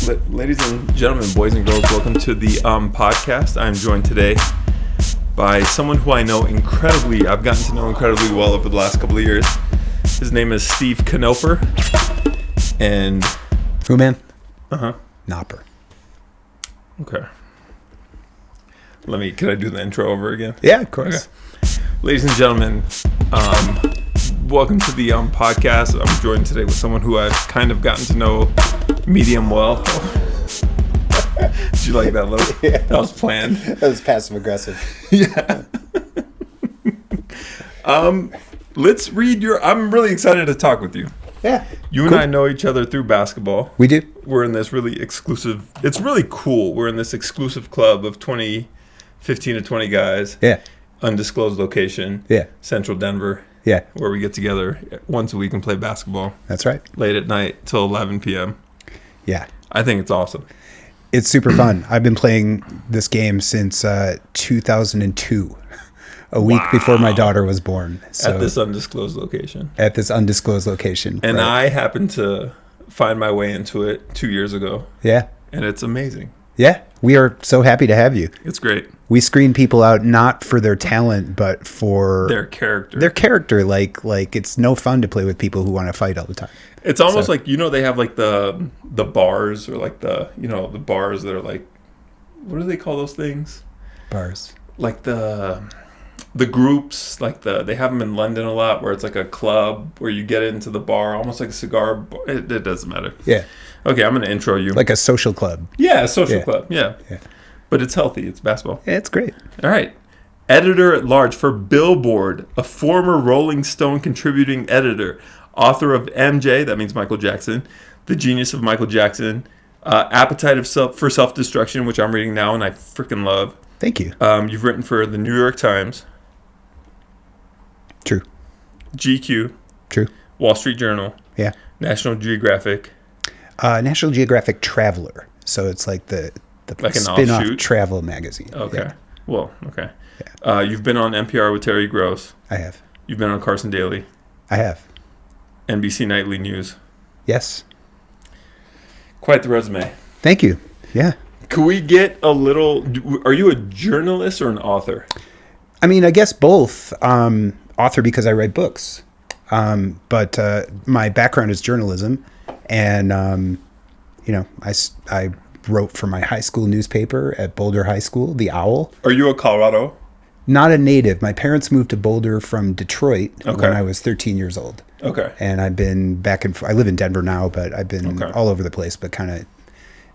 Ladies and gentlemen, boys and girls, welcome to the podcast. I'm joined today by someone who I know incredibly, I've gotten to know incredibly well over the last couple of years. His name is Steve Knopper. And... Who, man? Uh-huh. Knopper. Okay. Can I do the intro over again? Yeah, of course. Okay. Ladies and gentlemen, welcome to the podcast. I'm joined today with someone who I've kind of gotten to know medium well. Did you like that little? Yeah. That was planned. That was passive aggressive. Yeah. Let's read your. I'm really excited to talk with you. Yeah. You and I know each other through basketball. We do. We're in this really exclusive. It's really cool. We're in this exclusive club of 15 to 20 guys. Yeah. Undisclosed location. Yeah. Central Denver. Yeah. Where we get together once a week and play basketball. That's right. Late at night till 11 p.m. Yeah. I think it's awesome. It's super fun. I've been playing this game since 2002, a week before my daughter was born. So, at this undisclosed location. And right. I happened to find my way into it 2 years ago. Yeah. And it's amazing. Yeah. We are so happy to have you. It's great. We screen people out not for their talent, but for their character. Like it's no fun to play with people who want to fight all the time. It's almost like, they have like the bars or like the bars that are like, what do they call those things? Bars. Like the groups, like they have them in London a lot, where it's like a club where you get into the bar, almost like a cigar bar. It doesn't matter. Yeah. Okay, I'm going to intro you. Like a social club. Yeah, a social club. Yeah. But it's healthy. It's basketball. Yeah, it's great. All right. Editor-at-Large for Billboard, a former Rolling Stone contributing editor, author of MJ, that means Michael Jackson, The Genius of Michael Jackson, Appetite for Self-Destruction, which I'm reading now and I freaking love. Thank you. You've written for the New York Times. True. GQ. True. Wall Street Journal. Yeah. National Geographic. National Geographic Traveler. So it's like the like spin-off offshoot? travel magazine. Okay. Yeah. Well, okay. Yeah. You've been on NPR with Terry Gross. I have. You've been on Carson Daly. I have. NBC Nightly News. Yes. Quite the resume. Thank you. Yeah. Could we get a little... Are you a journalist or an author? I mean, I guess both. Author because I write books. But my background is journalism. And, I wrote for my high school newspaper at Boulder High School, The Owl. Are you a Colorado? Not a native. My parents moved to Boulder from Detroit when I was 13 years old. Okay. And I've been I live in Denver now, but I've been all over the place. But kind of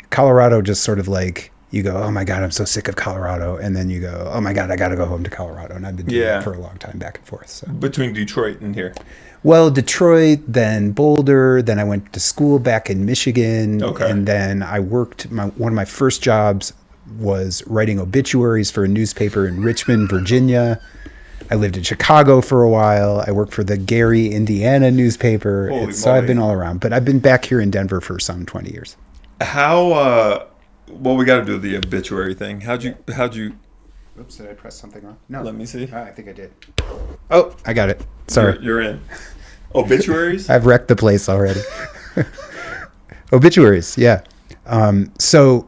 Colorado, just sort of like you go, oh my God, I'm so sick of Colorado. And then you go, oh my God, I got to go home to Colorado. And I've been doing it for a long time, back and forth. So between Detroit and here? Well, Detroit, then Boulder, then I went to school back in Michigan. Okay. And then I worked, one of my first jobs was writing obituaries for a newspaper in Richmond, Virginia. I lived in Chicago for a while. I worked for the Gary, Indiana newspaper. So I've been all around. But I've been back here in Denver for some 20 years. How, well, we got to do the obituary thing. How'd you... Oops, did I press something wrong? No. Let me see. I think I did. Oh, I got it. Sorry. You're in. Obituaries? I've wrecked the place already. Obituaries, yeah. So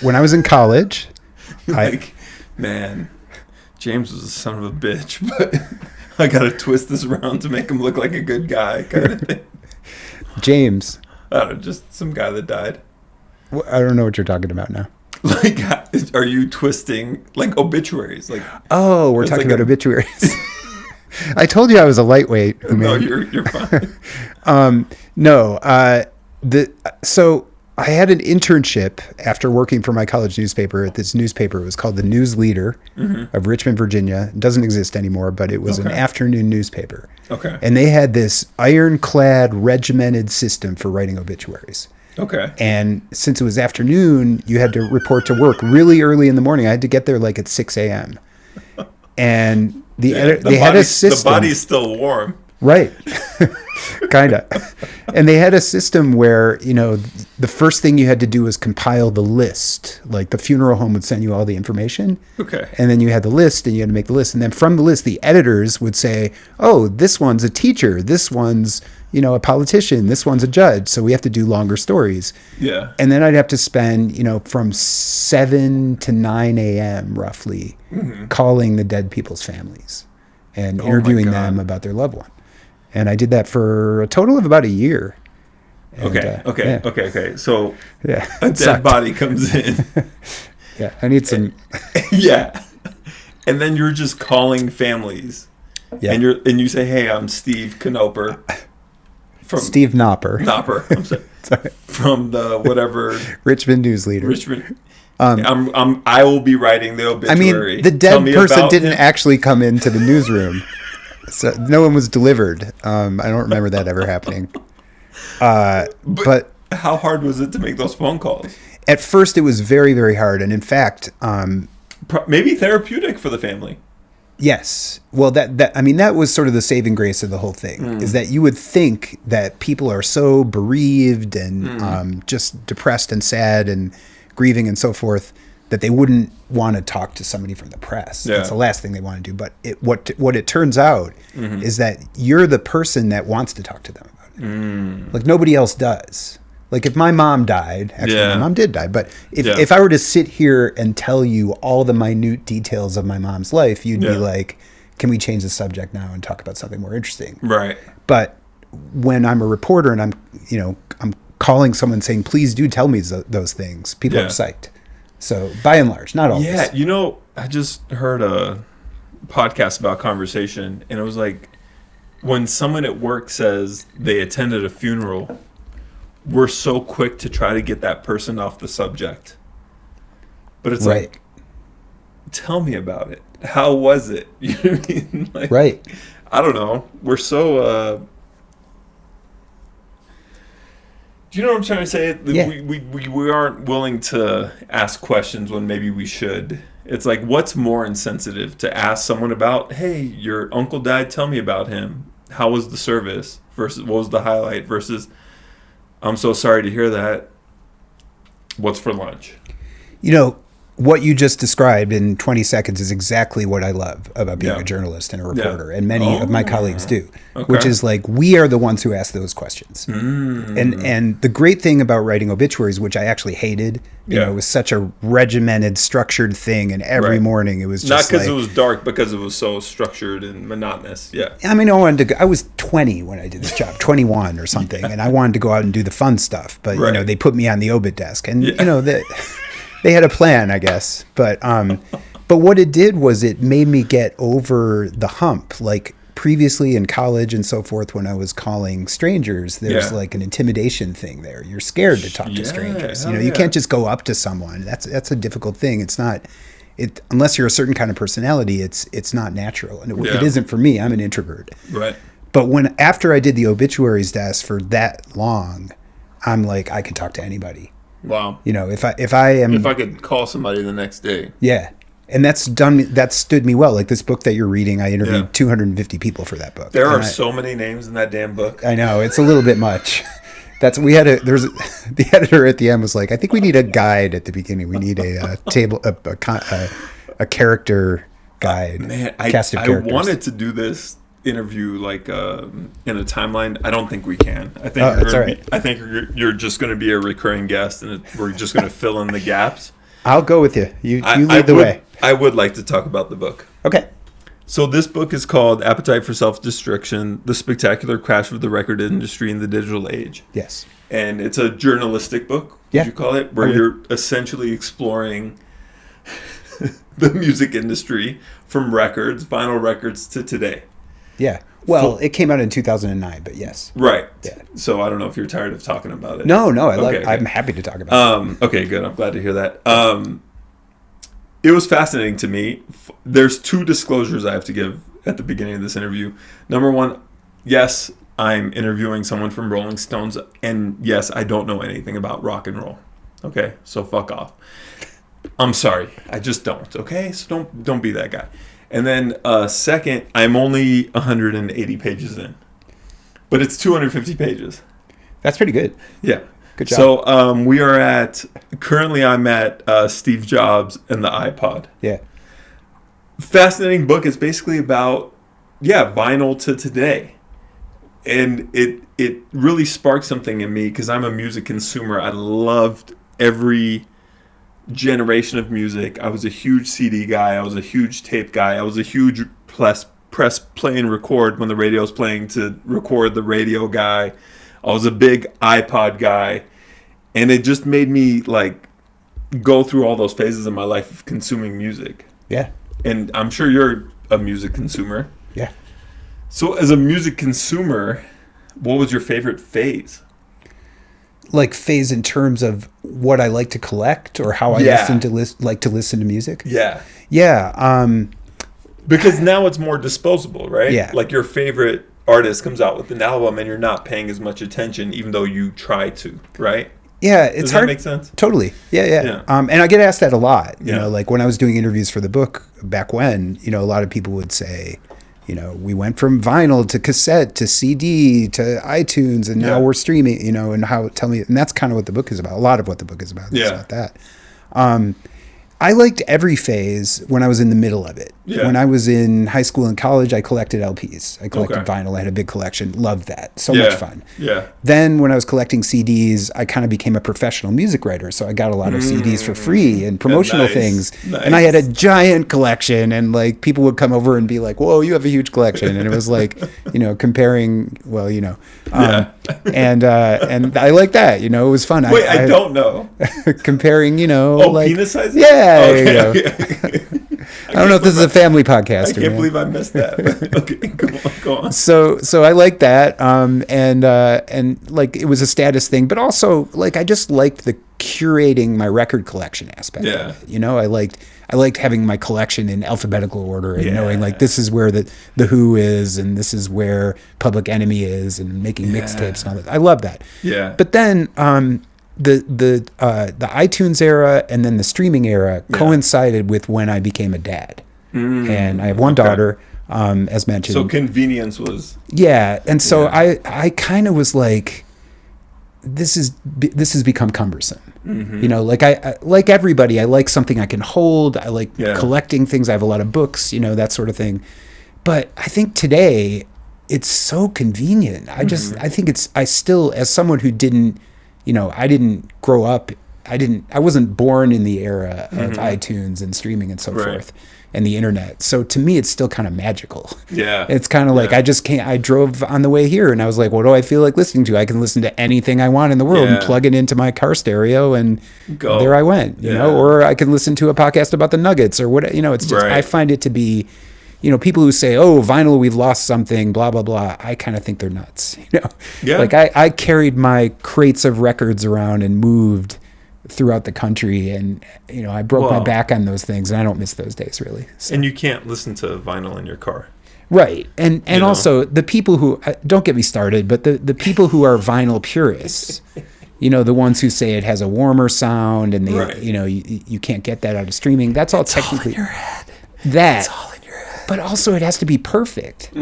when I was in college... man, James was a son of a bitch, but I got to twist this around to make him look like a good guy kind of thing. James. I don't know, just some guy that died. I don't know what you're talking about now. Like, are you twisting, like, obituaries? Like, oh, we're talking about obituaries. I told you I was a lightweight. No, you're fine. So I had an internship after working for my college newspaper at this newspaper. It was called the News Leader of Richmond, Virginia. It doesn't exist anymore, but it was an afternoon newspaper. Okay. And they had this ironclad, regimented system for writing obituaries. Okay. And since it was afternoon, you had to report to work really early in the morning. I had to get there like at 6 a.m. And they had a system. The body's still warm. Right. Kind of. And they had a system where, the first thing you had to do was compile the list. Like the funeral home would send you all the information. Okay. And then you had the list and you had to make the list. And then from the list, the editors would say, oh, this one's a teacher. This one's, a politician. This one's a judge. So we have to do longer stories. Yeah. And then I'd have to spend, from 7 to 9 a.m. roughly calling the dead people's families and interviewing them about their loved one. And I did that for a total of about a year. And, okay. So a dead sucked. body comes in. Yeah, I need some. Yeah. And then you're just calling families. Yeah. And you say, "Hey, I'm Steve Knopper." From Steve Knopper. I'm sorry. From the whatever Richmond News Leader. Richmond. I will be writing the obituary. I mean, the dead person didn't actually come into the newsroom, so no one was delivered. I don't remember that ever happening. But how hard was it to make those phone calls? At first, it was very, very hard, and in fact, maybe therapeutic for the family. Yes. Well, that was sort of the saving grace of the whole thing, is that you would think that people are so bereaved and just depressed and sad and grieving and so forth that they wouldn't want to talk to somebody from the press. Yeah. That's the last thing they want to do. But what it turns out is that you're the person that wants to talk to them about it. Like nobody else does. Like if my mom died, actually my mom did die, but if I were to sit here and tell you all the minute details of my mom's life, you'd be like, can we change the subject now and talk about something more interesting? Right. But when I'm a reporter and I'm calling someone saying, please do tell me those things, people are psyched. So by and large, not always. Yeah, I just heard a podcast about conversation, and it was like when someone at work says they attended a funeral, we're so quick to try to get that person off the subject. But it's like, tell me about it. How was it? You know what I mean? Like, right. I don't know. We're so... do you know what I'm trying to say? Yeah. We aren't willing to ask questions when maybe we should. It's like, what's more insensitive to ask someone about, hey, your uncle died, tell me about him. How was the service? Versus what was the highlight? Versus... I'm so sorry to hear that. What's for lunch? What you just described in 20 seconds is exactly what I love about being a journalist and a reporter, and many of my colleagues do, which is like we are the ones who ask those questions. And the great thing about writing obituaries, which I actually hated, it was such a regimented, structured thing, and every morning it was just not because it was dark, because it was so structured and monotonous. Yeah. I mean, I was 20 when I did this job, 21 or something, and I wanted to go out and do the fun stuff, but they put me on the obit desk, and they had a plan, I guess. But what it did was it made me get over the hump. Like previously in college and so forth, when I was calling strangers, there's like an intimidation thing there. You're scared to talk to strangers. You can't just go up to someone. That's a difficult thing. It's not unless you're a certain kind of personality, it's not natural. And it isn't for me. I'm an introvert. Right. But after I did the obituaries desk for that long, I'm like, I can talk to anybody. Wow. If I could call somebody the next day. Yeah. And that stood me well. Like this book that you're reading, I interviewed 250 people for that book. There are so many names in that damn book. I know, it's a little bit much. The editor at the end was like, I think we need a guide at the beginning. We need a table, a character guide. Man, cast of I characters. wanted to do this interview like in a timeline. I don't think we can. I think I think you're just going to be a recurring guest, and we're just going to fill in the gaps. I'll go with you. You lead the way. I would like to talk about the book. Okay. So this book is called Appetite for Self-Destruction: The Spectacular Crash of the Record Industry in the Digital Age. Yes. And it's a journalistic book, would you call it, where you're essentially exploring the music industry from vinyl records to today. Yeah. Well, it came out in 2009, but yes. Right. Yeah. So I don't know if you're tired of talking about it. No, I'm happy to talk about it. Okay, good. I'm glad to hear that. It was fascinating to me. There's two disclosures I have to give at the beginning of this interview. Number one, yes, I'm interviewing someone from Rolling Stones, and yes, I don't know anything about rock and roll. Okay, so fuck off. I'm sorry, I just don't. Okay, so don't be that guy. And then second, I'm only 180 pages in, but it's 250 pages. That's pretty good. Yeah. Good job. So currently I'm at Steve Jobs and the iPod. Yeah. Fascinating book. It's basically about, vinyl to today. And it really sparked something in me because I'm a music consumer. I loved every generation of music. I was a huge CD guy. I was a huge tape guy. I was a huge press play and record when the radio was playing to record the radio guy. I was a big iPod guy. And it just made me like go through all those phases in my life of consuming music. Yeah. And I'm sure you're a music consumer. Yeah. So as a music consumer, what was your favorite phase? Like phase in terms of what I like to collect or how I like to listen to music? Yeah. Yeah. Because now it's more disposable, right? Yeah. Like your favorite artist comes out with an album and you're not paying as much attention even though you try to, right? Yeah, it's Does hard. That make sense? Totally. Yeah. And I get asked that a lot. You Yeah. know, like when I was doing interviews for the book back when, you know, a lot of people would say, you know, we went from vinyl to cassette to CD to iTunes and now we're streaming, you know, and and that's kind of what the book is about. A lot of what the book is about is about that. I liked every phase when I was in the middle of it. Yeah. When I was in high school and college, I collected LPs. I collected vinyl. I had a big collection. Loved that. So much fun. Yeah. Then when I was collecting CDs, I kind of became a professional music writer. So I got a lot of CDs for free and promotional things. Nice. And I had a giant collection. And like people would come over and be like, whoa, you have a huge collection. And it was like, you know, comparing, well, you know. And I like that. You know, it was fun. Wait, I don't know. Comparing, you know. like penis sizes? Yeah. Okay. There you go. I don't know if this is a family podcast. I can't believe I missed that. Okay, go on. So I like that, and like it was a status thing, but also like I just liked the curating my record collection aspect. Yeah. Of it. You know, I liked having my collection in alphabetical order and knowing like this is where the Who is and this is where Public Enemy is and making mixtapes and all that. I love that. Yeah. But then the iTunes era and then the streaming era coincided with when I became a dad. And I have one daughter, as mentioned. So convenience was... Yeah. And so I kind of was like, this has become cumbersome. You know, like I like everybody, I like something I can hold. I like collecting things. I have a lot of books, you know, that sort of thing. But I think today it's so convenient. I think I still, as someone who didn't, you know, I didn't grow up. I wasn't born in the era of iTunes and streaming and so forth and the internet. So to me, it's still kind of magical. Yeah. It's kind of like, I drove on the way here and I was like, what do I feel like listening to? I can listen to anything I want in the world and plug it into my car stereo and there I went, you know, or I can listen to a podcast about the Nuggets or what, you know, it's just, I find it to be, you know, people who say, oh, vinyl, we've lost something, blah, blah, blah. I kind of think they're nuts. You know, like I carried my crates of records around and moved throughout the country. And, you know, I broke my back on those things and I don't miss those days really. So. And you can't listen to vinyl in your car. Right. And also the people who, don't get me started, but the people who are vinyl purists, you know, the ones who say it has a warmer sound and they, you know, you can't get that out of streaming. That's all technically. All in your head. That. It's all in your head. But also it has to be perfect.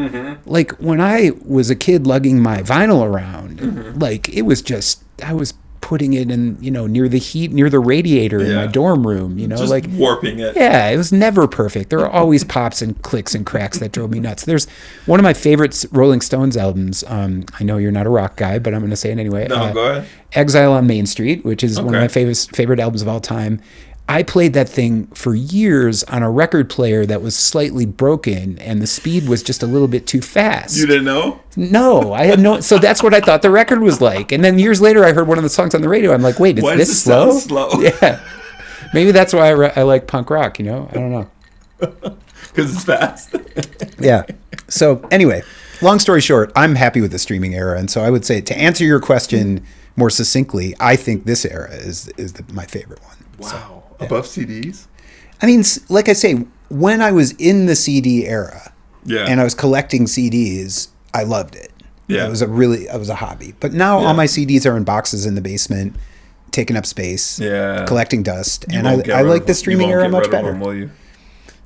Like when I was a kid lugging my vinyl around, like it was just, I was putting it in, you know, near the heat, near the radiator in my dorm room, you know, just like warping it. Yeah, it was never perfect. There are always pops and clicks and cracks that drove me nuts. There's one of my favorite Rolling Stones albums. I know you're not a rock guy, but I'm going to say it anyway. No, go ahead. Exile on Main Street, which is one of my favorite albums of all time. I played that thing for years on a record player that was slightly broken and the speed was just a little bit too fast. You didn't know? No, I had no. So that's what I thought the record was like. And then years later, I heard one of the songs on the radio. I'm like, wait, is this slow? Yeah. Maybe that's why I like punk rock, you know? I don't know. Because it's fast. Yeah. So anyway, long story short, I'm happy with the streaming era. And so I would say to answer your question more succinctly, I think this era is my favorite one. Wow. So. Above CDs? I mean, like I say, when I was in the CD era and I was collecting CDs, I loved it. Yeah. It was a hobby. But now all my CDs are in boxes in the basement, taking up space, collecting dust. And I like the streaming era much better. Will you?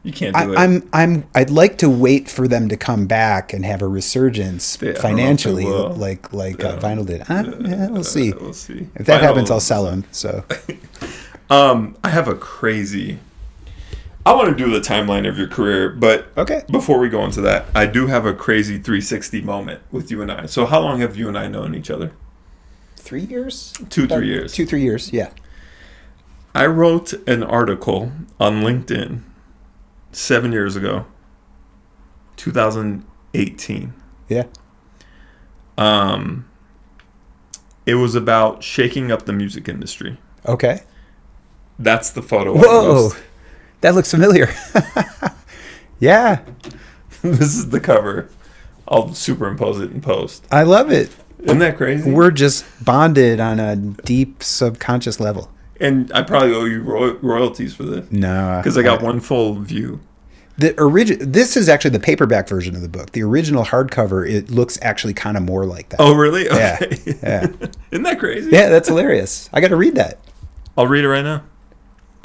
You can't do it. I'd like to wait for them to come back and have a resurgence financially, like vinyl did. We'll see. We'll see. If that happens, I'll sell them. So. I have a crazy I want to do the timeline of your career, but Okay. before we go into that, I do have a crazy 360 moment with you and I. So how long have you and I known each other? 3 years? 2-3 years. 2-3 years, yeah. I wrote an article on LinkedIn 7 years ago, 2018. Yeah. It was about shaking up the music industry. Okay. That's the photo. Whoa. That looks familiar. Yeah. This is the cover. I'll superimpose it in post. I love it. Isn't that crazy? We're just bonded on a deep subconscious level. And I probably owe you royalties for this. No. Because I got one full view. This is actually the paperback version of the book. The original hardcover, it looks actually kind of more like that. Oh, really? Okay. Yeah. Isn't that crazy? Yeah, that's hilarious. I got to read that. I'll read it right now.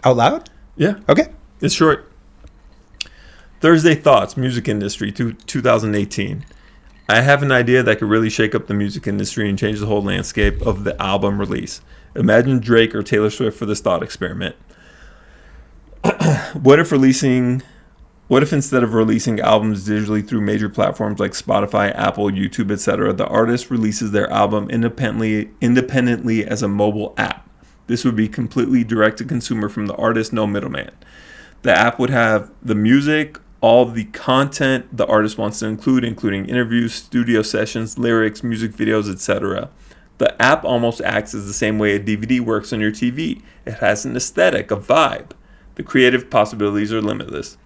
Out loud? Yeah. Okay. It's short. Thursday Thoughts, Music Industry, 2018. I have an idea that could really shake up the music industry and change the whole landscape of the album release. Imagine Drake or Taylor Swift for this thought experiment. What if instead of releasing albums digitally through major platforms like Spotify, Apple, YouTube, etc., the artist releases their album independently as a mobile app? This would be completely direct to consumer from the artist, no middleman. The app would have the music, all the content the artist wants to include, including interviews, studio sessions, lyrics, music videos, etc. The app almost acts as the same way a DVD works on your TV. It has an aesthetic, a vibe. The creative possibilities are limitless.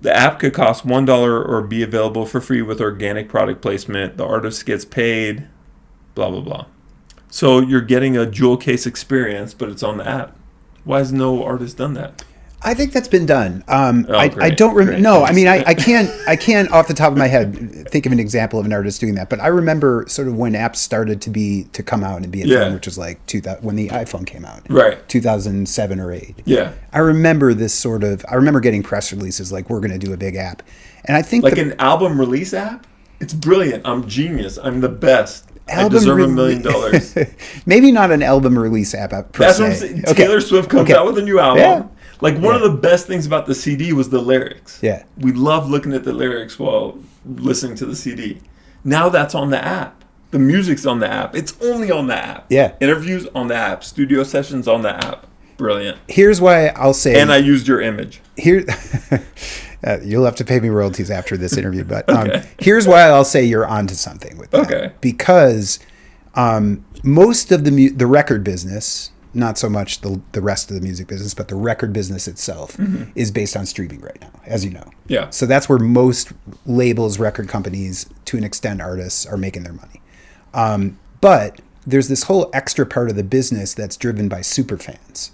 The app could cost $1 or be available for free with organic product placement. The artist gets paid, blah, blah, blah. So you're getting a jewel case experience, but it's on the app. Why has no artist done that? I think that's been done. I great, don't remember. great. No, I mean, I can't off the top of my head think of an example of an artist doing that. But I remember sort of when apps started to come out and be a thing, which was like 2000, when the iPhone came out, Right? 2007 or 8. Yeah. I remember I remember getting press releases like, we're going to do a big app, and I think Like an album release app. It's brilliant. I'm genius. I'm the best. I deserve $1 million. Maybe not an album release app per That's se. what I'm saying. Okay. Taylor Swift comes out with a new album. Yeah. Like one of the best things about the CD was the lyrics. Yeah. We love looking at the lyrics while listening to the CD. Now that's on the app. The music's on the app. It's only on the app. Yeah. Interviews on the app. Studio sessions on the app. Brilliant. Here's why I'll say. And I used your image. Here, you'll have to pay me royalties after this interview, but Okay. Here's why I'll say you're onto something with that. Okay. Because most of the record business, not so much the rest of the music business, but the record business itself is based on streaming right now, as you know. Yeah. So that's where most labels, record companies, to an extent artists, are making their money. But there's this whole extra part of the business that's driven by super fans.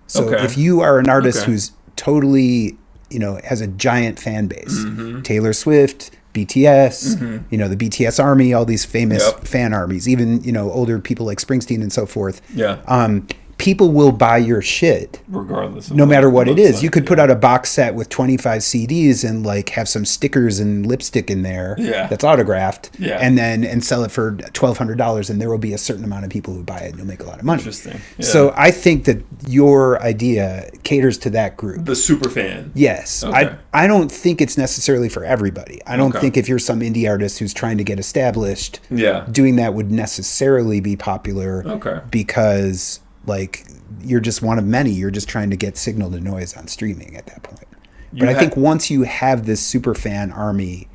So if you are an artist who's totally, has a giant fan base, Taylor Swift, BTS, the BTS army, all these famous fan armies, even, older people like Springsteen and so forth. Yeah. People will buy your shit regardless of no matter what it is. like, You could put out a box set with 25 CDs and like have some stickers and lipstick in there that's autographed and sell it for $1,200, and there will be a certain amount of people who buy it and you'll make a lot of money. Interesting. Yeah. So I think that your idea caters to that group. The super fan. Yes. Okay. I don't think it's necessarily for everybody. I don't think if you're some indie artist who's trying to get established, doing that would necessarily be popular because like you're just one of many. You're just trying to get signal to noise on streaming at that point. But I think once you have this super fan army,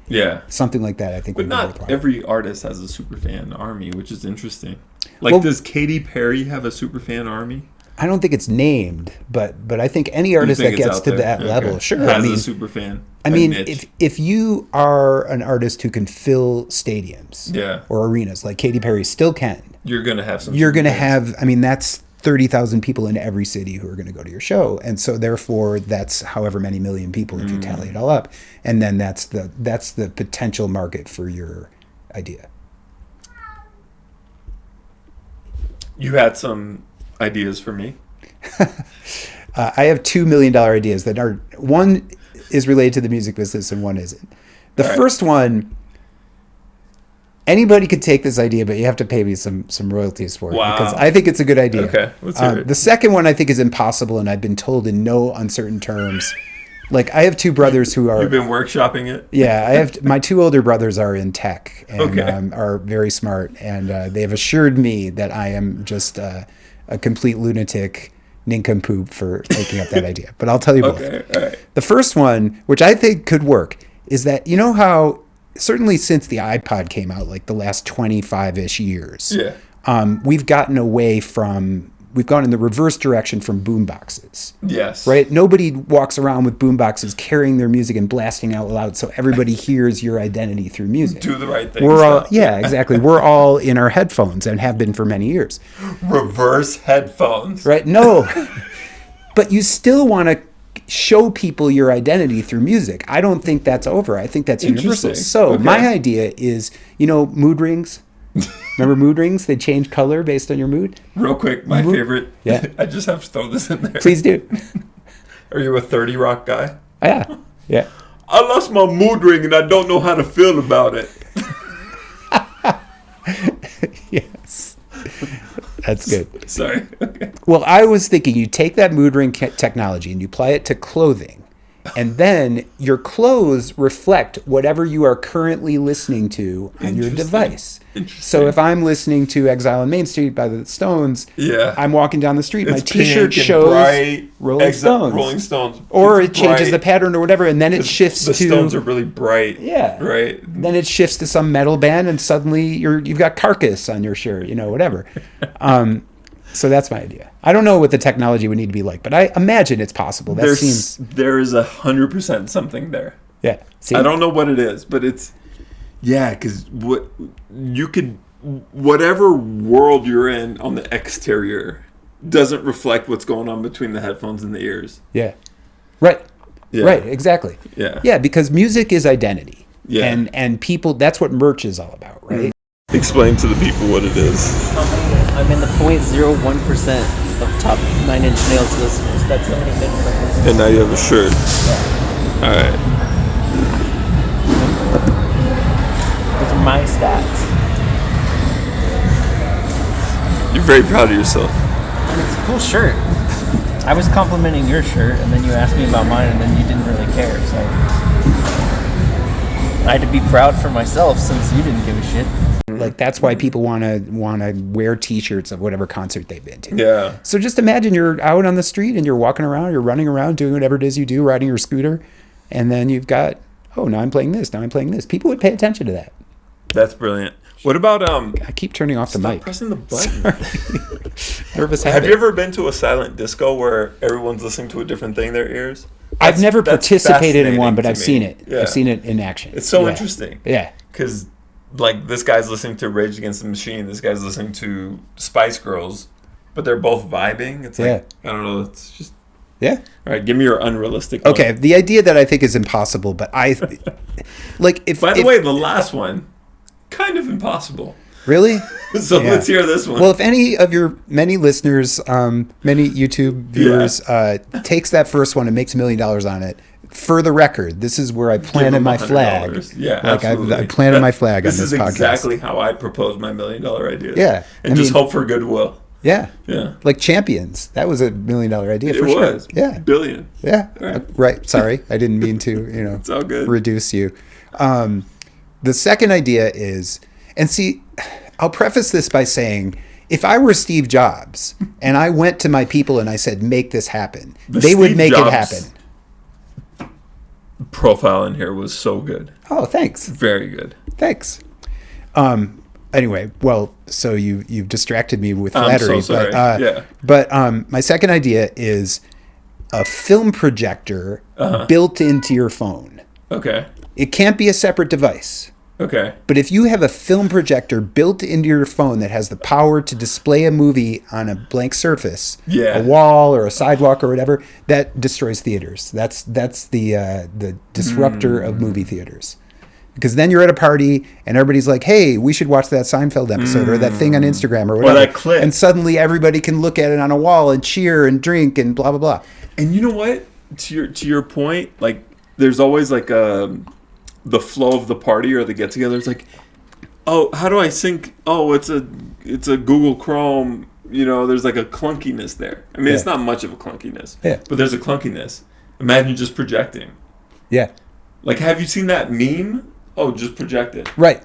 something like that, I think would be worthwhile. Not every artist has a super fan army, which is interesting. Like, does Katy Perry have a super fan army? I don't think it's named, but I think any artist that gets to that level, sure. Has a super fan. I mean, if you are an artist who can fill stadiums or arenas like Katy Perry still can, you're going to have some. You're going to have. I mean, that's 30,000 people in every city who are going to go to your show, and so therefore that's however many million people if you tally it all up, and then that's the potential market for your idea. You had some ideas for me. I have $2 million ideas that are, one is related to the music business and one isn't. The first one, Anybody could take this idea, but you have to pay me some royalties for it. Wow. Because I think it's a good idea. Okay, let's hear it. The second one I think is impossible, and I've been told in no uncertain terms. Like, I have two brothers who are... You've been workshopping it? Yeah, I have... My two older brothers are in tech and Okay. are very smart, and they have assured me that I am just a complete lunatic nincompoop for taking up that idea. But I'll tell you both. Okay, all right. The first one, which I think could work, is that, you know how, certainly since the iPod came out, like the last 25-ish years, we've gotten away from... We've gone in the reverse direction from boomboxes. Yes. Right? Nobody walks around with boomboxes carrying their music and blasting out loud so everybody hears your identity through music. Do the right thing. We're all, yeah, exactly. We're all in our headphones and have been for many years. Reverse headphones. Right? No. But you still want to show people your identity through music. I don't think that's over. I think that's universal. So Okay. my idea is, you know, mood rings. Remember mood rings? They change color based on your mood. Real quick, my favorite. Yeah. I just have to throw this in there. Please do. Are you a 30 Rock guy? Yeah. Yeah. I lost my mood ring and I don't know how to feel about it. Yes. That's good. Sorry. Okay. Well, I was thinking you take that mood ring technology and you apply it to clothing. And then your clothes reflect whatever you are currently listening to on your device. So if I'm listening to Exile on Main Street by the Stones, I'm walking down the street, my T-shirt shows Rolling Stones. Rolling Stones. Or It's it changes the bright. pattern or whatever, and then it shifts The to... Stones are really bright. Yeah. Right. Then it shifts to some metal band, and suddenly you've got Carcass on your shirt, you know, whatever. So that's my idea. I don't know what the technology would need to be like, but I imagine it's possible. There is 100% something there. Yeah. See? I don't know what it is, but it's because whatever world you're in on the exterior doesn't reflect what's going on between the headphones and the ears. Yeah. Right. Yeah. Right. Exactly. Yeah. Yeah, because music is identity. Yeah. And people, that's what merch is all about, right? Explain to the people what it is. I'm in the 0.01% of top 9 Inch Nails listeners. That's how many minutes. And now you have a shirt. All right. Those are my stats. You're very proud of yourself. And it's a cool shirt. I was complimenting your shirt, and then you asked me about mine, and then you didn't really care. So I had to be proud for myself since you didn't give a shit. Like, that's why people want to wear T-shirts of whatever concert they've been to. Yeah. So just imagine you're out on the street and you're walking around, you're running around, doing whatever it is you do, riding your scooter, and then you've got, now I'm playing this, now I'm playing this. People would pay attention to that. That's brilliant. What about I keep turning off the mic. pressing the button. Nervous Have habit. you ever been to a silent disco where everyone's listening to a different thing in their ears? I've never That's participated in one, but fascinating I've to seen me. it. Yeah. I've seen it in action. It's so Yeah. interesting. Yeah. Because, like, this guy's listening to Rage Against the Machine. This guy's listening to Spice Girls. But they're both vibing. It's like, I don't know. It's just... Yeah. All right, give me your unrealistic one. Okay, the idea that I think is impossible, but like if By the way, the last one, kind of impossible. really? So Yeah. let's hear this one. Well, if any of your many listeners, many YouTube viewers, takes that first one and makes $1 million on it, for the record, this is where I planted them my $100. flag. Yeah, like absolutely. I planted my flag on this is podcast. exactly how I propose my $1 million idea. Yeah, and I just mean- hope for goodwill. Yeah. Yeah, Like Champions. That was a $1 million idea it for sure. was. Yeah. Billion. Yeah. Right. Right. Sorry. I didn't mean to, It's all good. reduce you. The second idea is, and see, I'll preface this by saying, if I were Steve Jobs and I went to my people and I said, make this happen, they would Steve make Jobs it happen. Profile in here was so good. Oh, thanks. Very good. Thanks. Anyway, well, so you've distracted me with I'm flattery. so sorry. But, but my second idea is a film projector built into your phone. Okay. It can't be a separate device. Okay. But if you have a film projector built into your phone that has the power to display a movie on a blank surface, Yeah. a wall or a sidewalk or whatever, that destroys theaters. That's the disruptor of movie theaters. Because then you're at a party and everybody's like, hey, we should watch that Seinfeld episode or that thing on Instagram or whatever. that clip. And suddenly everybody can look at it on a wall and cheer and drink and blah, blah, blah. And you know what? To your point, like there's always like the flow of the party or the get together. It's like oh, how do I sync? Oh, it's a Google Chrome. There's like a clunkiness there. I mean, it's not much of a clunkiness. Yeah. But there's a clunkiness. Imagine just projecting. Yeah. Like, have you seen that meme? Oh, just project it. Right.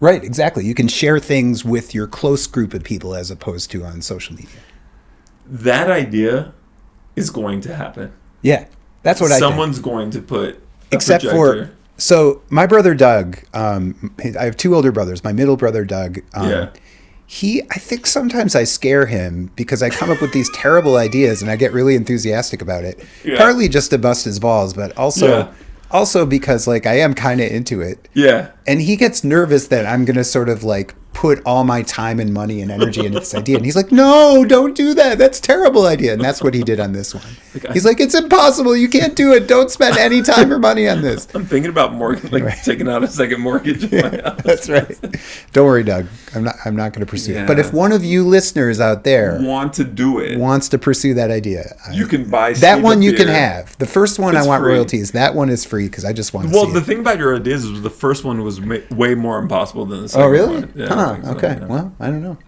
Right, exactly. You can share things with your close group of people as opposed to on social media. That idea is going to happen. Yeah. That's what Someone's going to put a Except projector. So my brother Doug, I have two older brothers. My middle brother Doug, I think sometimes I scare him because I come up with these terrible ideas and I get really enthusiastic about it. Yeah. Partly just to bust his balls, but also because like I am kind of into it. Yeah. And he gets nervous that I'm going to sort of like put all my time and money and energy into this idea. And he's like, no, don't do that. That's a terrible idea. And that's what he did on this one. He's like, it's impossible. You can't do it. Don't spend any time or money on this. I'm thinking about taking out a second mortgage in my house. That's right. Don't worry, Doug. I'm not going to pursue it. But if one of you listeners out there wants to pursue that idea, you can buy that one. You can have the first one. I want free. Royalties. That one is free because I just want to. Well, the thing about your ideas is the first one was way more impossible than the second. Oh, really? One. Yeah, so, okay. Yeah. Well, I don't know.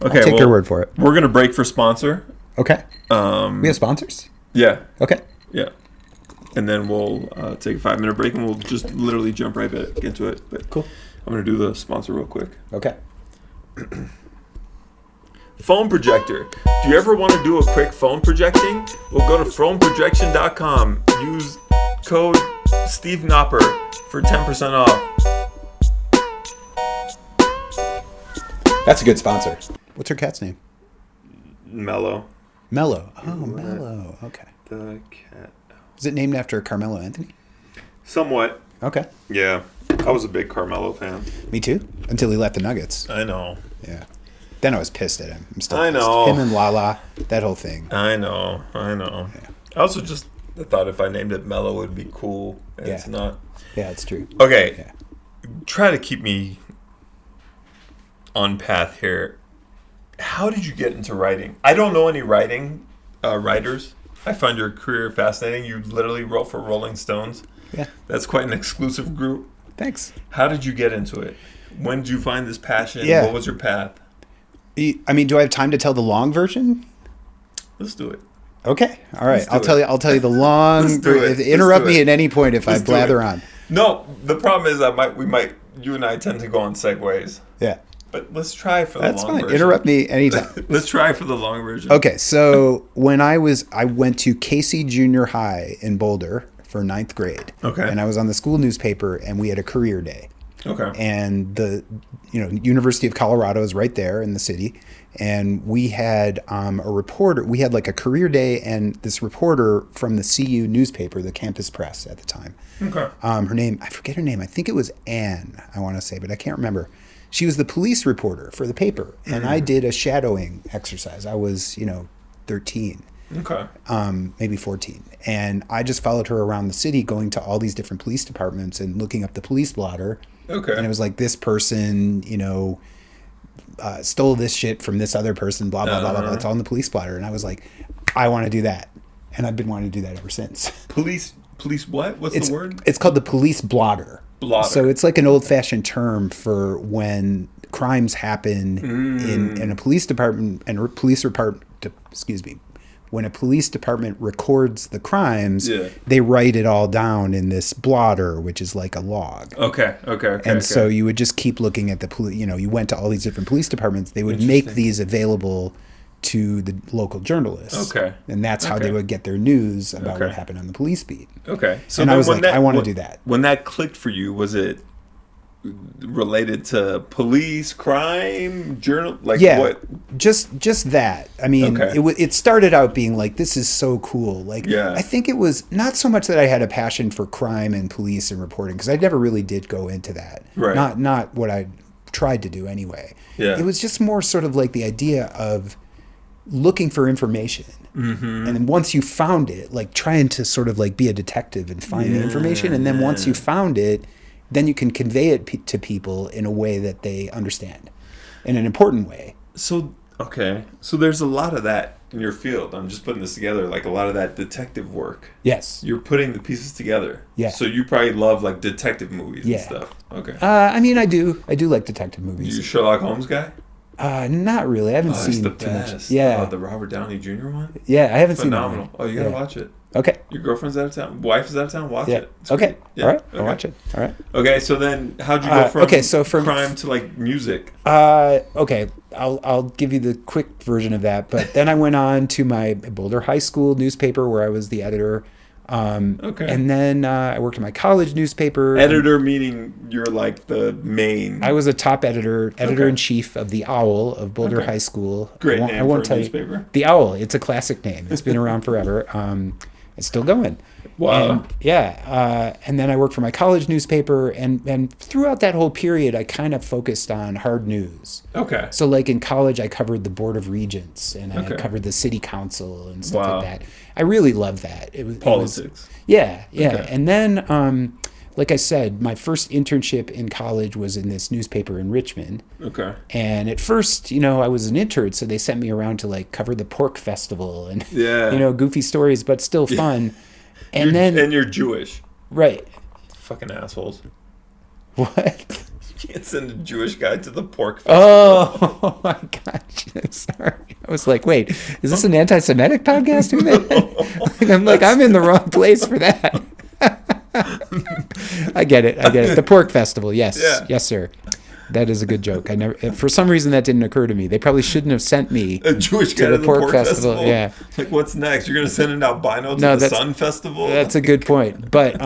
Okay, I'll take your word for it. We're gonna break for sponsor. Okay. We have sponsors. Yeah. Okay. Yeah. And then we'll take a 5-minute break and we'll just literally jump right back into it. But cool. I'm gonna do the sponsor real quick. Okay. Phone projector. Do you ever want to do a quick phone projecting? Well, go to phoneprojection.com. Use code Steve Knopper for 10% off. That's a good sponsor. What's her cat's name? Mellow. Mellow. Oh, Mellow. Okay. The cat. Is it named after Carmelo Anthony? Somewhat. Okay. Yeah. I was a big Carmelo fan. Me too. Until he left the Nuggets. I know. Yeah. Then I was pissed at him. I'm still I pissed. know. Him and Lala, that whole thing. I know. Yeah. I also just thought if I named it Mellow, it would be cool. And it's not. Yeah, it's true. Okay. Yeah. Try to keep me on path here. How did you get into writing? I don't know any writers. I find your career fascinating. You literally wrote for Rolling Stones. Yeah. That's quite an exclusive group. Thanks. How did you get into it? When did you find this passion? Yeah. What was your path? I mean, do I have time to tell the long version? Let's do it. Okay. All right. Let's do I'll tell you the long. Let's do it. Interrupt me at any point if I Let's do blather it. on. No, the problem is you and I tend to go on segues. Yeah. But let's try for the That's long fine. version. Interrupt me anytime. Let's try for the long version. Okay. So when I went to Casey Junior High in Boulder for 9th grade. Okay. And I was on the school newspaper and we had a career day. Okay. And the University of Colorado is right there in the city. And we had a reporter. We had like a career day, and this reporter from the CU newspaper, the Campus Press at the time. Okay. Her name, I forget her name. I think it was Anne, I want to say, but I can't remember. She was the police reporter for the paper, and I did a shadowing exercise. I was, 13. Okay. Maybe 14. And I just followed her around the city, going to all these different police departments and looking up the police blotter. Okay. And it was like, this person, stole this shit from this other person, blah, blah, blah, blah, blah. It's all in the police blotter. And I was like, I want to do that. And I've been wanting to do that ever since. Police what? What's the word? It's called the police blotter. Blotter. So it's like an old-fashioned term for when crimes happen in a police department when a police department records the crimes, they write it all down in this blotter, which is like a log. Okay. So you would just keep looking at you went to all these different police departments. They would make these available to the local journalists. Okay. And that's how they would get their news about what happened on the police beat. Okay. So and I was like, I want to do that. When that clicked for you, was it related to police, crime, journal? Like what? Just that. I mean, it started out being like, this is so cool. Like, I think it was not so much that I had a passion for crime and police and reporting, because I never really did go into that. Right. Not what I tried to do anyway. Yeah. It was just more sort of like the idea of looking for information. Mm-hmm. And then once you found it, like trying to sort of like be a detective and find the information. And then once you found it, then you can convey it to people in a way that they understand, in an important way. So there's a lot of that in your field, I'm just putting this together, like a lot of that detective work. Yes. You're putting the pieces together. Yeah. So you probably love like detective movies and stuff. Okay. I mean, I do like detective movies. You a Sherlock Holmes guy? Not really. I haven't seen the too best. much. Yeah. The Robert Downey Jr. one? Yeah, I haven't Phenomenal. seen that. Oh, you gotta watch it. Okay. Your girlfriend's out of town. Wife is out of town. Watch it. It's Okay. great. Yeah. All right. Okay. I'll watch it. All right. Okay. So then, how'd you go from crime to like music? Okay. I'll give you the quick version of that. But then I went on to my Boulder High School newspaper where I was the editor. Okay. And then I worked in my college newspaper. Editor meaning you're like the main. I was a top editor-in-chief of the Owl of Boulder High School. Great name for a newspaper. The Owl. It's a classic name. It's been around forever. It's still going. Wow. And then I worked for my college newspaper, and throughout that whole period, I kind of focused on hard news. Okay. So like in college, I covered the Board of Regents, and I covered the city council and stuff like that. I really loved that. It was politics. Yeah. Okay. And then, like I said, my first internship in college was in this newspaper in Richmond. Okay. And at first, I was an intern, so they sent me around to like cover the pork festival and goofy stories, but still fun. And and you're Jewish. Right. Fucking assholes. What? You can't send a Jewish guy to the pork festival. Oh my gosh. Sorry. I was like, wait, is this an anti-Semitic podcast? I'm in the wrong place for that. I get it. The pork festival. Yes. Yeah. Yes, sir. That is a good joke. For some reason, that didn't occur to me. They probably shouldn't have sent me a Jewish guy to the pork festival. Yeah. Like, what's next? You're going to send an albino to the Sun Festival? That's a good point. But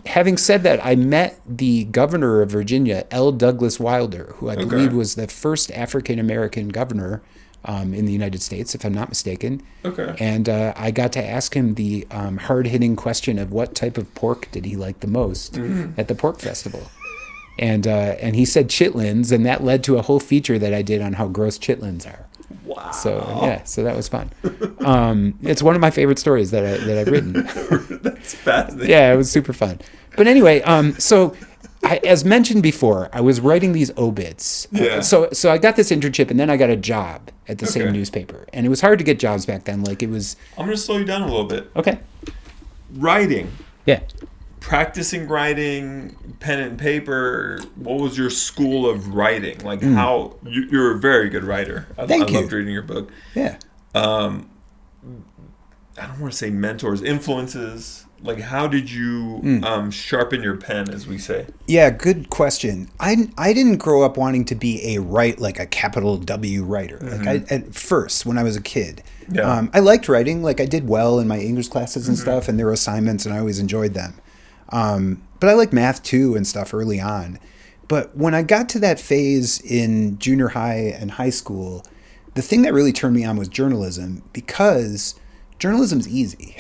having said that, I met the governor of Virginia, L. Douglas Wilder, who I believe was the first African-American governor in the United States, if I'm not mistaken. Okay. And I got to ask him the hard-hitting question of what type of pork did he like the most at the pork festival. And he said chitlins, and that led to a whole feature that I did on how gross chitlins are. Wow. So that was fun. It's one of my favorite stories that I've written. That's fascinating. Yeah, it was super fun. But anyway, so as mentioned before, I was writing these obits. Yeah. So I got this internship, and then I got a job at the same newspaper, and it was hard to get jobs back then. Like it was. I'm going to slow you down a little bit. Okay. Writing. Yeah. Practicing writing, pen and paper. What was your school of writing? Like how you're a very good writer. I loved reading your book. Yeah. I don't want to say mentors, influences. Like how did you sharpen your pen, as we say? Yeah, good question. I didn't grow up wanting to be like a capital W writer. Like at first, when I was a kid, I liked writing. Like I did well in my English classes and stuff, and there were assignments, and I always enjoyed them. But I liked math too and stuff early on. But when I got to that phase in junior high and high school, the thing that really turned me on was journalism, because journalism's easy.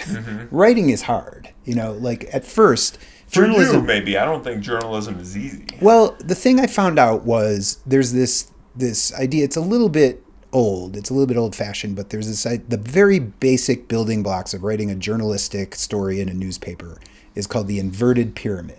Writing is hard. Like at first, journalism. For you, maybe. I don't think journalism is easy. Well, the thing I found out was there's this idea. It's a little bit old. It's a little bit old-fashioned, but there's the very basic building blocks of writing a journalistic story in a newspaper is called the inverted pyramid.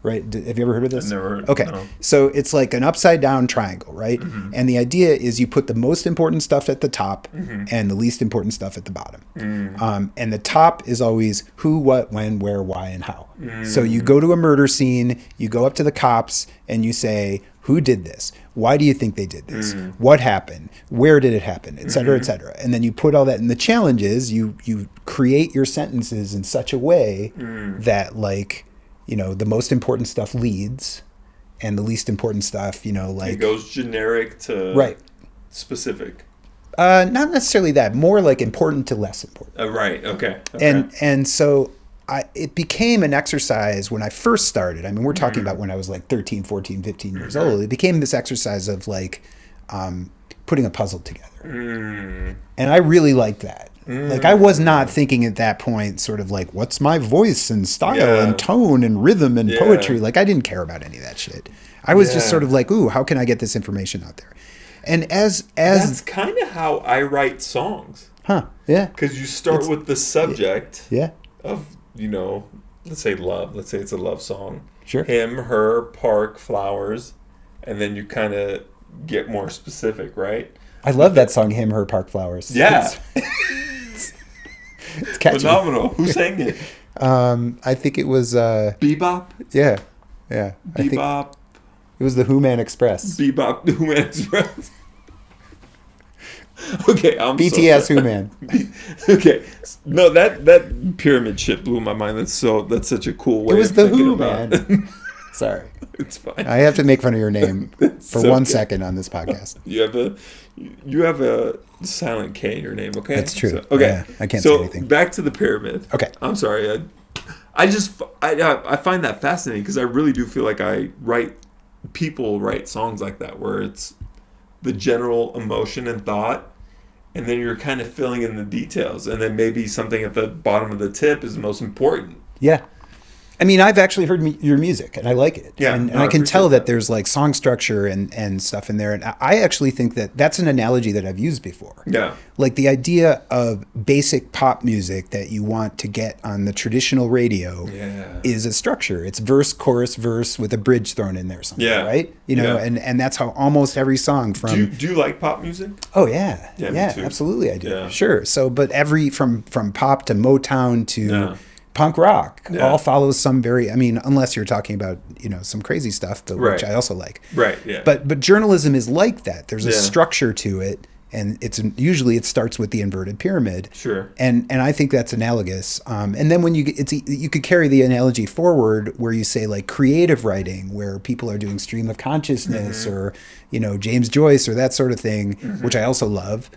Right? Have you ever heard of this? I've never heard. Okay. No. So it's like an upside down triangle, right? And the idea is you put the most important stuff at the top and the least important stuff at the bottom. And the top is always who, what, when, where, why, and how. So you go to a murder scene, you go up to the cops, and you say, who did this? Why do you think they did this? What happened? Where did it happen? Et cetera, et cetera. And then you put all that in. The challenge is you create your sentences in such a way that the most important stuff leads and the least important stuff, like... It goes generic to specific. Not necessarily that. More like important to less important. Right. Okay. And so it became an exercise when I first started. I mean, we're talking about when I was like 13, 14, 15 years old. It became this exercise of like putting a puzzle together. And I really liked that. Like I was not thinking at that point sort of like, what's my voice and style and tone and rhythm and poetry? Like I didn't care about any of that shit. I was just sort of like, ooh, how can I get this information out there? And as that's kind of how I write songs. Huh. Yeah. Because you start with the subject of, let's say love. Let's say it's a love song. Sure. Him, her, park, flowers. And then you kind of get more specific, right? I love that song, Him, Her, Park, Flowers. Yeah. catchy. Phenomenal. Who sang it? I think it was Bebop? yeah. I think Bebop. it was the Who Man Express. Bebop, the Who Man Express. Okay, I'm BTS so Who Man. Okay, no, that pyramid shit blew my mind. That's such a cool way. It was of the thinking Who about Man. it. Sorry. It's fine. I have to make fun of your name for so 1 good. second on this podcast. You have a silent K in your name. Okay, That's true. So, okay, Yeah, I can't say anything. Back to the pyramid. Okay. I'm sorry. I find that fascinating because I really do feel like people write songs like that where it's the general emotion and thought, and then you're kind of filling in the details, and then maybe something at the bottom of the tip is the most important. Yeah. I mean, I've actually heard your music, and I like it. Yeah, and no, I I can tell appreciate that there's like song structure and stuff in there. And I actually think that that's an analogy that I've used before. Yeah. Like the idea of basic pop music that you want to get on the traditional radio is a structure. It's verse, chorus, verse with a bridge thrown in there somewhere, Yeah. right? You know, Yeah. and that's how almost every song from... Do you like pop music? Oh, yeah. Yeah, me Yeah, too. absolutely I do. Yeah. Sure. So, but from pop to Motown to... Yeah. punk rock Yeah. all follows some very, I mean, unless you're talking about, some crazy stuff, but which Right. I also like. Right, yeah. But journalism is like that. There's a Yeah. structure to it, and usually it starts with the inverted pyramid. Sure. And I think that's analogous. And then when you could carry the analogy forward where you say like creative writing, where people are doing stream of consciousness or, James Joyce or that sort of thing, which I also love.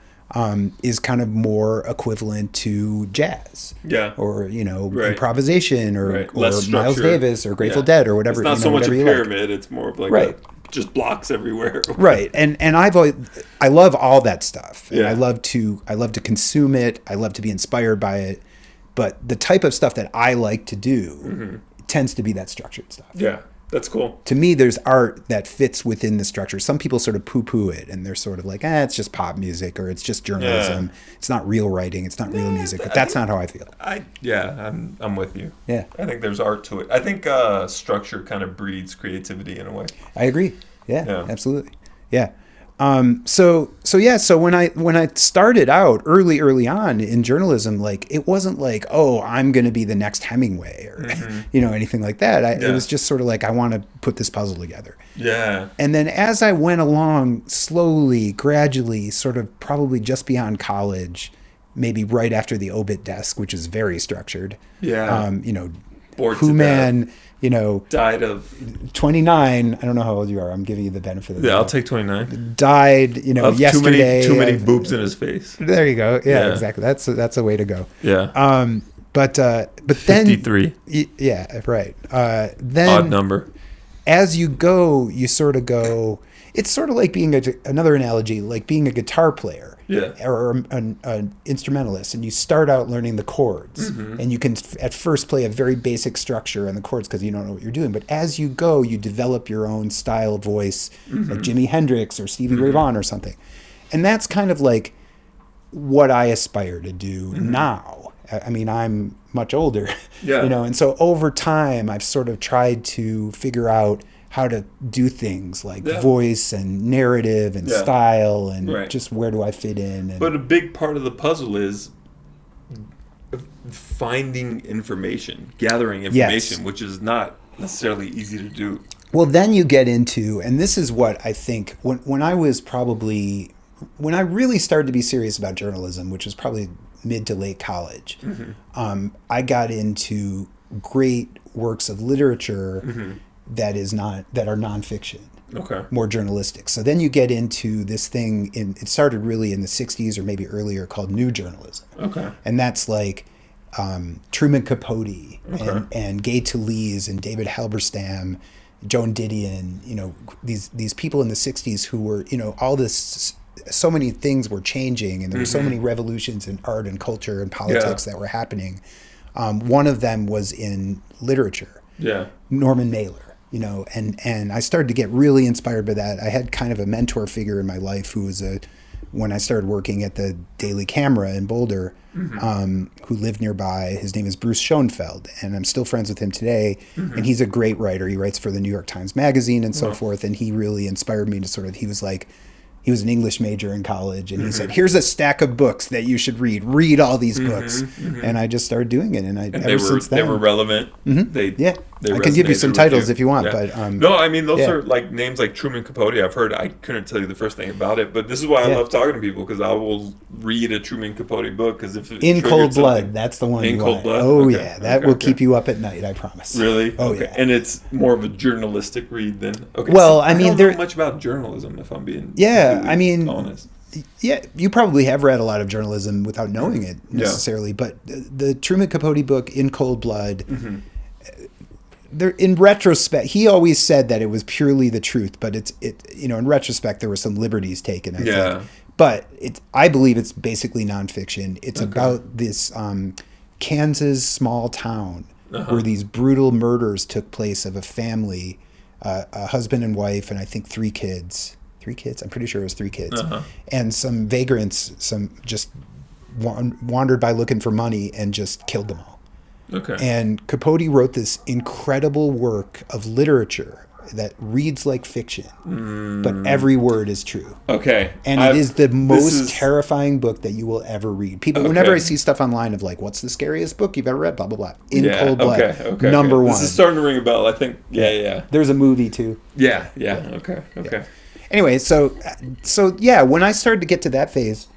Is kind of more equivalent to jazz, Yeah. or Right. improvisation, or Right. or Less Miles structure. Davis, or Grateful Yeah. Dead, or whatever. It's not so much a whatever you like. pyramid. It's more of like Right. just blocks everywhere. Right, and I love all that stuff. And Yeah. I love to consume it. I love to be inspired by it. But the type of stuff that I like to do tends to be that structured stuff. Yeah, that's cool. To me, there's art that fits within the structure. Some people sort of poo-poo it, and they're sort of like, it's just pop music, or it's just journalism. Yeah. It's not real writing. It's not real music. But that's not how I feel. I'm with you. Yeah. I think there's art to it. I think structure kind of breeds creativity in a way. I agree. Yeah, Yeah. absolutely. Yeah. So when I started out early on in journalism, like it wasn't like, I'm going to be the next Hemingway or, anything like that. It was just sort of like, I want to put this puzzle together. Yeah. And then as I went along slowly, gradually, sort of probably just beyond college, maybe right after the obit desk, which is very structured. Yeah. Bored Who to Man, died of 29. I don't know how old you are. I'm giving you the benefit of the Yeah, I'll doubt. take 29. Died, Of yesterday. too many boobs in his face. There you go. Yeah, Yeah. exactly. That's a way to go. Yeah. But then 53. Yeah, right. Then Odd number. as you go, you sort of go. It's sort of like being another analogy, like being a guitar player. Yeah. Or an instrumentalist, and you start out learning the chords, and you can at first play a very basic structure on the chords because you don't know what you're doing. But as you go, you develop your own style, voice, like Jimi Hendrix or Stevie Ray Vaughan or something. And that's kind of like what I aspire to do now. I mean, I'm much older, Yeah. and so over time, I've sort of tried to figure out how to do things like voice and narrative and style and just where do I fit in. And, But a big part of the puzzle is finding information, gathering information, which is not necessarily easy to do. well, then you get into, and this is what I think, when I really started to be serious about journalism, which was probably mid to late college, I got into great works of literature that are nonfiction. Okay. More journalistic. So then you get into this thing it started really in the 60s or maybe earlier called new journalism. Okay. And that's like Truman Capote Okay. and Gay Talese and David Halberstam, Joan Didion, these people in the 60s who were, all this, so many things were changing and there were so many revolutions in art and culture and politics that were happening. One of them was in literature. Yeah. Norman Mailer, and I started to get really inspired by that. I had kind of a mentor figure in my life who was when I started working at the Daily Camera in Boulder, who lived nearby. His name is Bruce Schoenfeld, and I'm still friends with him today. And he's a great writer. He writes for the New York Times Magazine and so forth. And he really inspired me to he was like, he was an English major in college, and he said, "Here's a stack of books that you should read. Read all these books." And I just started doing it, and ever since then they were relevant. They I can give you some titles if you want, but no, I mean those are like names like Truman Capote. I've heard. I couldn't tell you the first thing about it, but this is why I love talking to people, because I will read a Truman Capote book, because if it In Cold Blood, that's the one. In Cold Blood. Oh yeah, that will keep you up at night. I promise. Really? Oh okay. yeah. And it's more of a journalistic read than. Okay. Well, so I mean, don't know much about journalism, if I'm being I mean, honest. Yeah, you probably have read a lot of journalism without knowing it necessarily, but the Truman Capote book, In Cold Blood, there, in retrospect, he always said that it was purely the truth, but in retrospect, there were some liberties taken, I think. But I believe it's basically nonfiction. It's about this Kansas small town where these brutal murders took place of a family, a husband and wife, and I think 3 kids. 3 kids? I'm pretty sure it was 3 kids. And some vagrants, just wandered by looking for money and just killed them all. Okay. And Capote wrote this incredible work of literature that reads like fiction, but every word is true. Okay. And it is the most terrifying book that you will ever read. People, whenever I see stuff online of like, what's the scariest book you've ever read, blah, blah, blah. In Cold Blood, number one. This is starting to ring a bell, I think. Yeah. There's a movie too. Yeah. Okay. Yeah. Anyway, so yeah, when I started to get to that phase,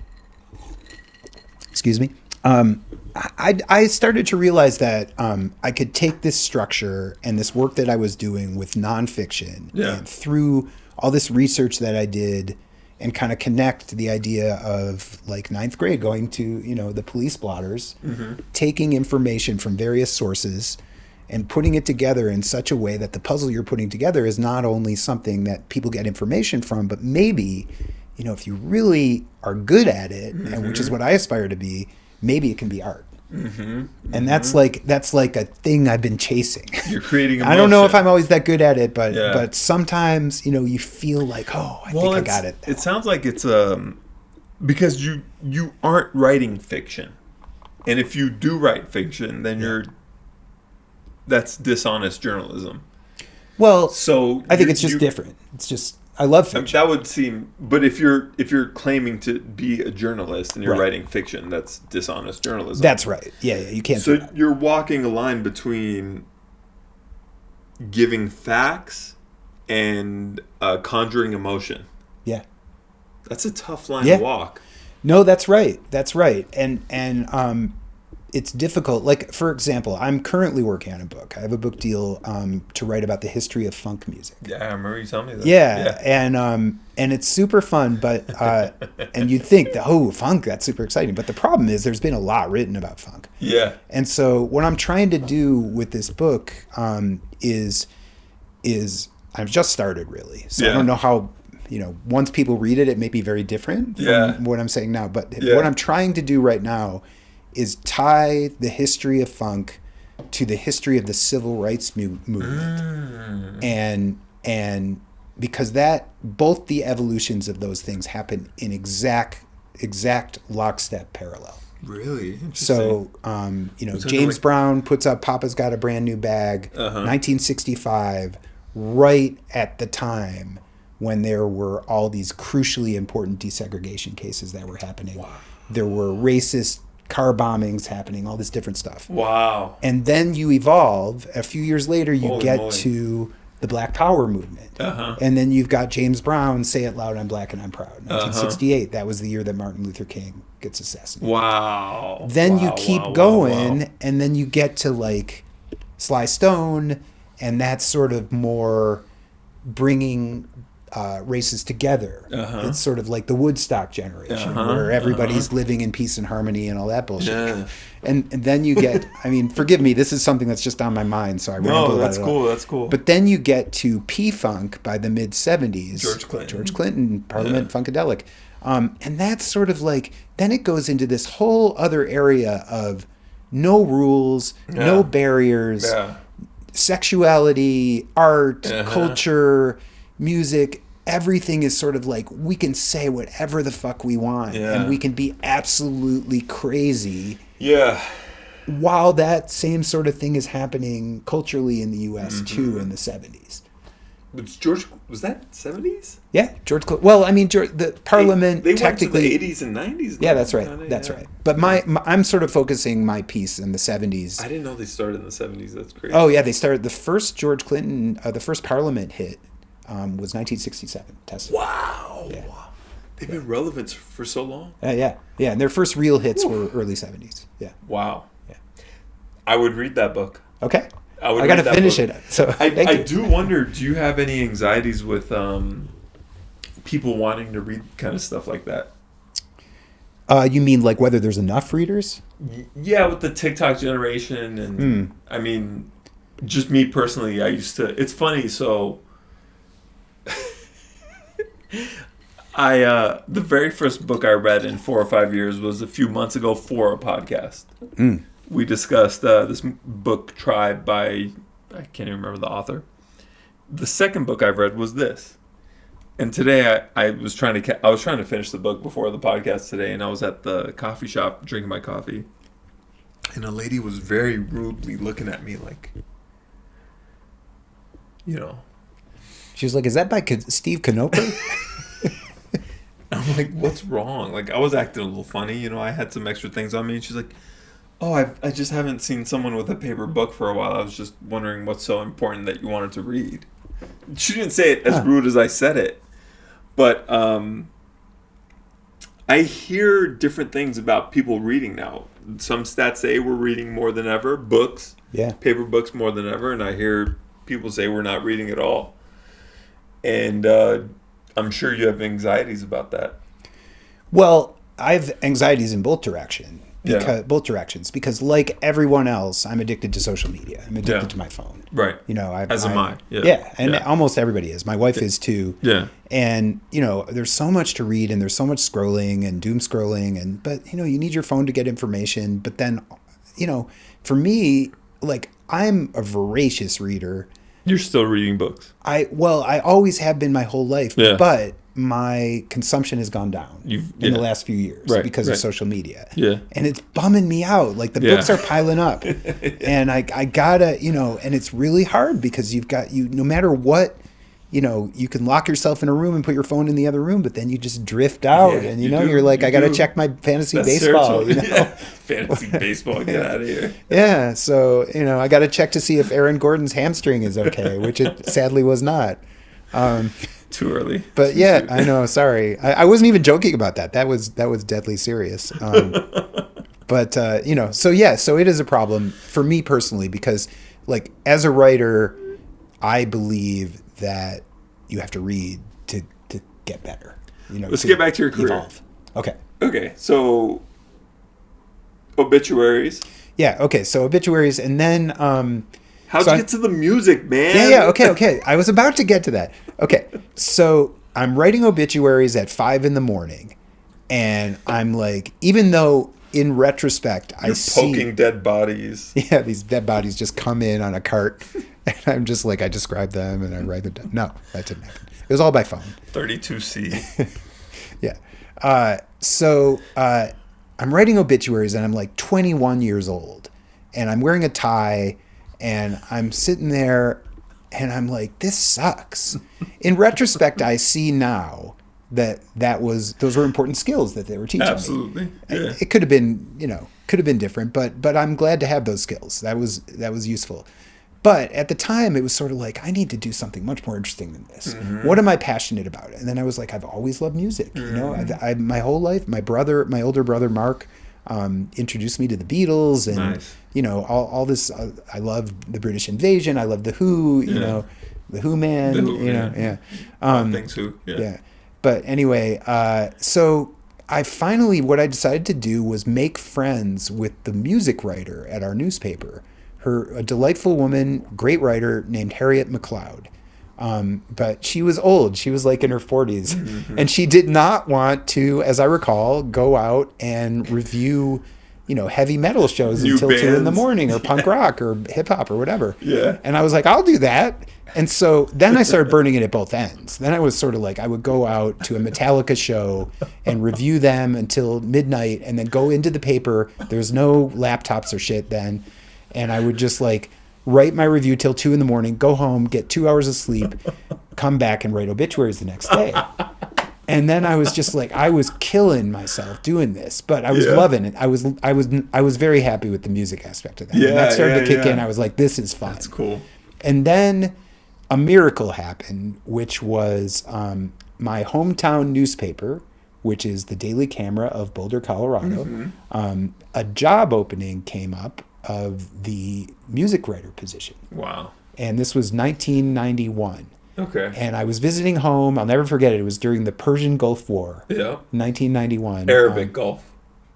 excuse me, I started to realize that I could take this structure and this work that I was doing with nonfiction and through all this research that I did and kind of connect the idea of like 9th grade going to, the police blotters, taking information from various sources and putting it together in such a way that the puzzle you're putting together is not only something that people get information from, but maybe, if you really are good at it, and which is what I aspire to be, maybe it can be art. And that's like a thing I've been chasing. You're creating emotion. I don't know if I'm always that good at it, but sometimes, you feel like, I think I got it. It sounds like it's because you aren't writing fiction. And if you do write fiction, then that's dishonest journalism. Well, so I think it's just different. It's just, I love fiction. That would seem, but if you're claiming to be a journalist and you're writing fiction, that's dishonest journalism. That's right. Yeah, you can't. So you're walking a line between giving facts and conjuring emotion. Yeah, that's a tough line to walk. No, that's right. That's right. And it's difficult. Like, for example, I'm currently working on a book. I have a book deal to write about the history of funk music. Yeah, I remember you telling me that. Yeah. And it's super fun, but and you'd think that, funk, that's super exciting. But the problem is there's been a lot written about funk. Yeah. And so what I'm trying to do with this book is I've just started, really. So I don't know how, once people read it, it may be very different from what I'm saying now. But what I'm trying to do right now is tie the history of funk to the history of the civil rights movement. And because both the evolutions of those things happen in exact lockstep parallel. Really? Interesting. So, James Brown puts out Papa's Got a Brand New Bag, 1965, right at the time when there were all these crucially important desegregation cases that were happening. Wow. There were racist car bombings happening, all this different stuff. Wow. And then you evolve. A few years later, you get to the Black Power movement. And then you've got James Brown, Say It Loud, I'm Black and I'm Proud. 1968, that was the year that Martin Luther King gets assassinated. Wow. Then you keep going, and then you get to like Sly Stone, and that's sort of more bringing races together. It's sort of like the Woodstock generation, where everybody's living in peace and harmony and all that bullshit. And then you get, forgive me, this is something that's just on my mind, so I ramble about it. No, that's cool. But then you get to P-Funk by the mid-'70s. George Clinton, Parliament Funkadelic. And that's sort of like, then it goes into this whole other area of no rules, no barriers, sexuality, art, culture, music. Everything is sort of like, we can say whatever the fuck we want, and we can be absolutely crazy. Yeah. While that same sort of thing is happening culturally in the U.S. too in the 70s. Was that 70s? Yeah, George Clinton. Well, I mean, the Parliament They technically went to the 80s and 90s. Yeah, that's right. Kinda, That's yeah. right. But I'm sort of focusing my piece in the 70s. I didn't know they started in the 70s. That's crazy. Oh yeah, they started the first George Clinton, the first Parliament hit was 1967. Testimony. Wow. Yeah. They've been relevant for so long. Yeah, and their first real hits were early 70s. Yeah. Wow. Yeah. I would read that book. Okay. I got to finish it. So I do wonder, do you have any anxieties with people wanting to read kind of stuff like that? You mean like whether there's enough readers? Yeah, with the TikTok generation. And I mean, just me personally, it's funny. So the very first book I read in 4 or 5 years was a few months ago for a podcast. We discussed this book, Tribe, by, I can't even remember the author. The second book I've read was this. And today I was trying to finish the book before the podcast today, and I was at the coffee shop drinking my coffee. And a lady was very rudely looking at me like, She was like, "Is that by Steve Knopper?" I'm like, what's wrong? Like, I was acting a little funny, I had some extra things on me, and she's like, oh, I just haven't seen someone with a paper book for a while. I was just wondering what's so important that you wanted to read. She didn't say it as rude as I said it, but I hear different things about people reading now. Some stats say we're reading more than ever, books, paper books more than ever, and I hear people say we're not reading at all. And I'm sure you have anxieties about that. Well, I have anxieties in both directions. Because like everyone else, I'm addicted to social media. I'm addicted to my phone. Right. As am I. And almost everybody is. My wife is too. Yeah. And there's so much to read, and there's so much scrolling and doom scrolling, but you need your phone to get information. But then, for me, like, I'm a voracious reader. You're still reading books. I always have been my whole life, but my consumption has gone down in the last few years because of social media. Yeah. And it's bumming me out. Like, the books are piling up. And I gotta, and it's really hard because no matter what, you can lock yourself in a room and put your phone in the other room, but then you just drift out and you're like, I gotta check my fantasy baseball. Fantasy baseball, get out of here. Yeah. So, I gotta check to see if Aaron Gordon's hamstring is okay, which it sadly was not. Too early. But I know. Sorry, I wasn't even joking about that. That was deadly serious. But so it is a problem for me personally because, like, as a writer, I believe that you have to read to get better. Let's get back to your career. Evolve. Okay. So, Obituaries. Yeah. Okay. So Obituaries, and then. How'd you get to the music, man? Yeah. Okay. I was about to get to that. Okay. So I'm writing Obituaries at 5 a.m, and I'm like, even though in retrospect You're poking dead bodies. Yeah, these dead bodies just come in on a cart, and I'm just like, I describe them and I write them down. No, that didn't happen. It was all by phone. 32C. Yeah. So I'm writing Obituaries, and I'm like 21 years old, and I'm wearing a tie. And I'm sitting there, and I'm like, this sucks. In retrospect, I see now that those were important skills that they were teaching me. Absolutely. Yeah. It could have been different, but I'm glad to have those skills. That was useful. But at the time, it was sort of like, I need to do something much more interesting than this. Mm-hmm. What am I passionate about? And then I was like, I've always loved music. Mm-hmm. My whole life, my older brother Mark, introduced me to the Beatles and nice. All this. I loved the British Invasion. I loved the Who. The Who Man. Things Who. Yeah. But anyway, so what I decided to do was make friends with the music writer at our newspaper. A delightful woman, great writer named Harriet McLeod. But she was old. She was like in her 40s. Mm-hmm. And she did not want to, as I recall, go out and review, heavy metal shows until bands. 2 a.m. or punk rock or hip hop or whatever. Yeah. And I was like, I'll do that. And so then I started burning it at both ends. Then I was sort of like, I would go out to a Metallica show and review them until midnight and then go into the paper. There's no laptops or shit then. And I would just like write my review till 2 a.m, go home, get 2 hours of sleep, come back and write obituaries the next day. And then I was just like, I was killing myself doing this, but I was loving it. I was very happy with the music aspect of that. When that started to kick in, I was like, this is fun. That's cool. And then a miracle happened, which was my hometown newspaper, which is the Daily Camera of Boulder, Colorado. A job opening came up of the music writer position. Wow. And this was 1991. Okay. And I was visiting home. I'll never forget it. It was during the Persian Gulf War. Yeah. 1991. Arabic Gulf.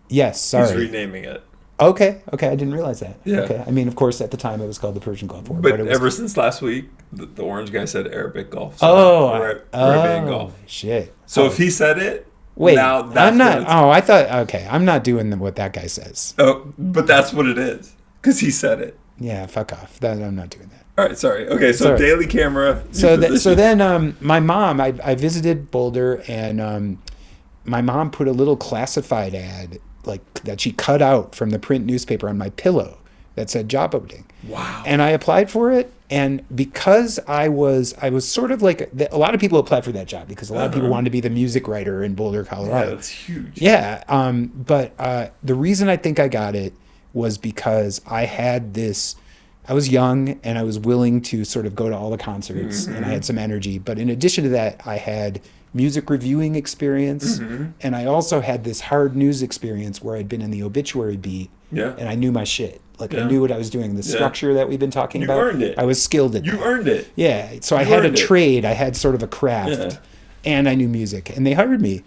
Yes, sorry. He's renaming it. Okay, I didn't realize that. Yeah. Okay. I mean, of course, at the time it was called the Persian Gulf War. But it was, ever since last week, the orange guy said Arabic Gulf. So Arabian Gulf. Shit. So if he said it, wait, now that's I'm not. what it's, I thought. Okay, I'm not doing what that guy says. Oh, but that's what it is because he said it. Yeah, fuck off. I'm not doing that. All right, sorry. Okay, so Daily Camera. So then my mom, I visited Boulder, and my mom put a little classified ad like that she cut out from the print newspaper on my pillow that said job opening. Wow. And I applied for it, and because I was sort of like a lot of people applied for that job because a lot of people wanted to be the music writer in Boulder, Colorado. Yeah, that's huge. Yeah, but the reason I think I got it was because I had this. I was young and I was willing to sort of go to all the concerts and I had some energy. But in addition to that, I had music reviewing experience and I also had this hard news experience where I'd been in the obituary beat and I knew my shit. Like I knew what I was doing. The structure that we've been talking about. You earned it. I was skilled at that. You earned it. Yeah. So I had a trade. I had sort of a craft and I knew music and they hired me.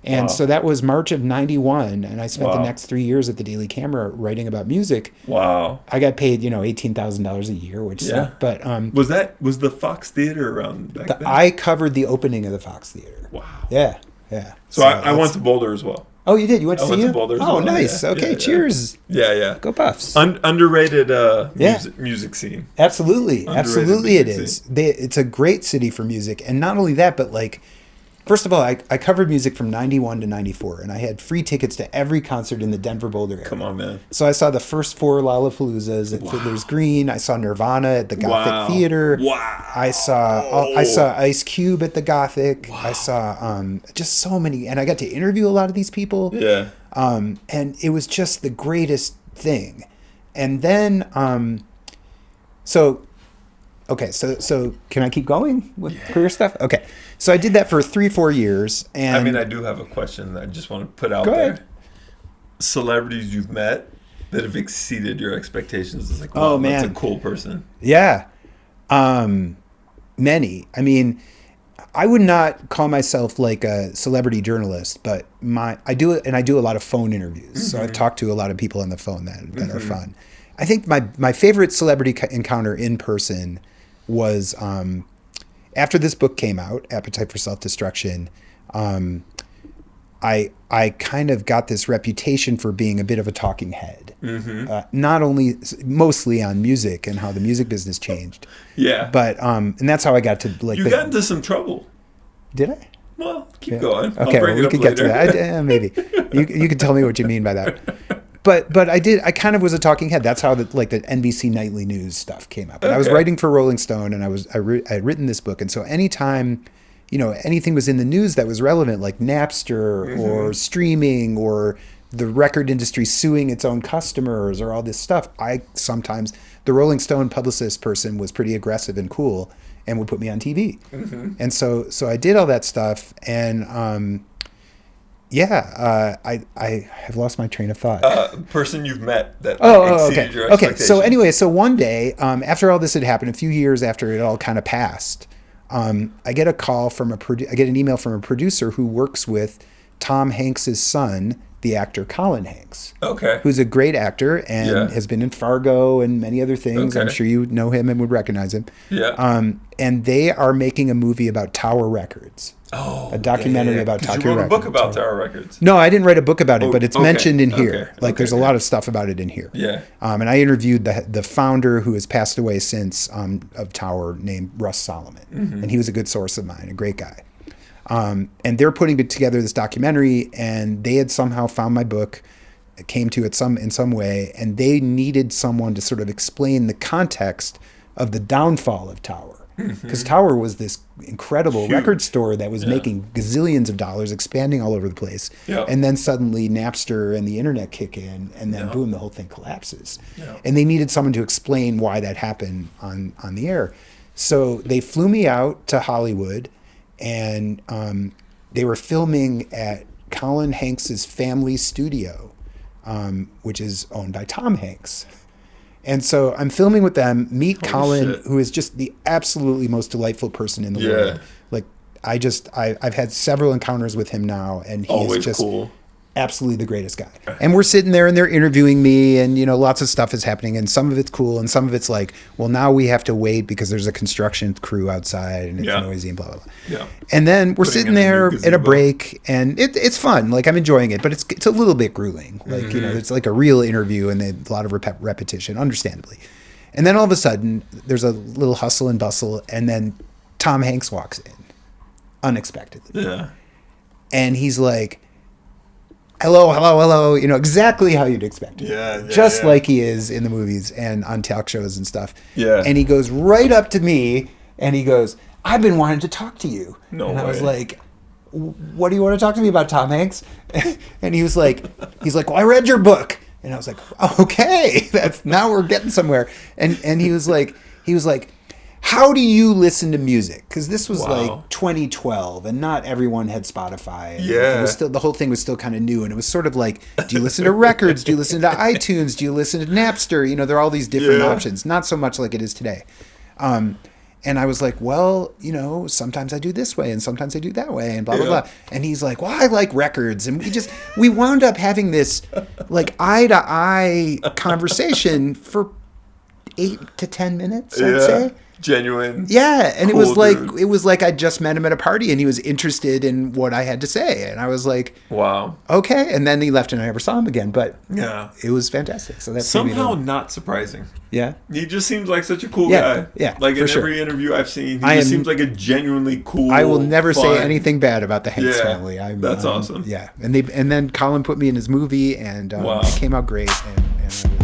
And so that was March of 91, and I spent the next 3 years at the Daily Camera writing about music. Wow. I got paid, $18,000 a year, which sucked. But was the Fox Theater around back then? I covered the opening of the Fox Theater. Wow. Yeah. So I went to Boulder as well. Oh, you did? You went to see went it? to Boulder as Oh, well. nice. Yeah, okay, yeah, cheers. Yeah. Go Buffs. Underrated music scene. Absolutely. Absolutely it music is. scene. It's a great city for music. And not only that, but like, first of all, I covered music from 91 to 94, and I had free tickets to every concert in the Denver Boulder area. Come on, man. So I saw the first 4 Lollapaloozas at Fiddler's Green. I saw Nirvana at the Gothic Theater. Wow. I saw Ice Cube at the Gothic. Wow. I saw just so many, and I got to interview a lot of these people. Yeah. And it was just the greatest thing. And then, so can I keep going with career stuff? Okay. So I did that for 3-4 years. And I do have a question that I just want to put out Go there. ahead. Celebrities you've met that have exceeded your expectations. It's like, wow, man. that's a cool person. Yeah. Many. I mean, I would not call myself like a celebrity journalist, but I do a lot of phone interviews. So I've talked to a lot of people on the phone that are fun. I think my favorite celebrity encounter in person was after this book came out, Appetite for Self-Destruction. I kind of got this reputation for being a bit of a talking head, mostly on music and how the music business changed. Yeah, but and that's how I got to like. You got into some trouble. Did I? Well, keep going. Okay, we could get to that. Maybe you could tell me what you mean by that. But I did. I kind of was a talking head. That's how the NBC Nightly News stuff came up. And I was writing for Rolling Stone, and I had written this book. And so anytime, anything was in the news that was relevant, like Napster or streaming or the record industry suing its own customers or all this stuff, the Rolling Stone publicist person was pretty aggressive and cool and would put me on TV. And so I did all that stuff, and I have lost my train of thought. Person you've met that exceeded your Okay. expectations. So anyway, one day, after all this had happened, a few years after it all kind of passed, I get a call from I get an email from a producer who works with Tom Hanks's son, the actor Colin Hanks. Okay. Who's a great actor and has been in Fargo and many other things. Okay. I'm sure you know him and would recognize him. Yeah. And they are making a movie about Tower Records. Oh, a documentary about Tower Records. You wrote a book about Tower Records. No, I didn't write a book about it, but it's mentioned in here. Okay. There's a lot of stuff about it in here. Yeah. And I interviewed the founder who has passed away since of Tower, named Russ Solomon, and he was a good source of mine, a great guy. And they're putting together this documentary, and they had somehow found my book came to it in some way, and they needed someone to sort of explain the context of the downfall of Tower. Because Tower was this incredible record store that was making gazillions of dollars, expanding all over the place. Yep. And then suddenly Napster and the internet kick in, and then boom, the whole thing collapses. Yep. And they needed someone to explain why that happened on the air. So they flew me out to Hollywood, and they were filming at Colin Hanks's family studio, which is owned by Tom Hanks. And so I'm filming with them, meet Colin, who is just the absolutely most delightful person in the world. Like, I've had several encounters with him now, and he's just cool. Absolutely the greatest guy. And we're sitting there and they're interviewing me, and, you know, lots of stuff is happening, and some of it's cool and some of it's like, well, now we have to wait because there's a construction crew outside and it's noisy and blah, blah, blah. Yeah. And then we're sitting there at a break, and it's fun. Like, I'm enjoying it, but it's a little bit grueling. Like, you know, it's like a real interview and a lot of repetition, understandably. And then all of a sudden there's a little hustle and bustle, and then Tom Hanks walks in unexpectedly. Yeah. And he's like, hello, you know, exactly how you'd expect it. Just like he is in the movies and on talk shows and stuff. Yeah. And he goes right up to me and he goes, I've been wanting to talk to you. No way. I was like, what do you want to talk to me about, Tom Hanks? And he's like, well, I read your book. And I was like, okay, now we're getting somewhere. And he was like, how do you listen to music? Because this was like 2012, and not everyone had Spotify. And it was still, the whole thing was still kind of new, and it was sort of like, do you listen to records? Do you listen to iTunes? Do you listen to Napster? You know, there are all these different options. Not so much like it is today. And I was like, well, you know, sometimes I do this way, and sometimes I do that way, and blah, blah, blah. And he's like, well, I like records. And we wound up having this like eye-to-eye conversation for 8 to 10 minutes, I'd say. Genuine. Yeah, and cool, it was like I just met him at a party and he was interested in what I had to say, and I was like, wow, okay. And then he left and I never saw him again, but it was fantastic. So that's somehow not surprising. Yeah, he just seems like such a cool guy. Yeah, like in every interview I've seen, he just seems like a genuinely cool. I will never say anything bad about the Hanks family. That's awesome. Yeah, and then Colin put me in his movie, and it came out great, and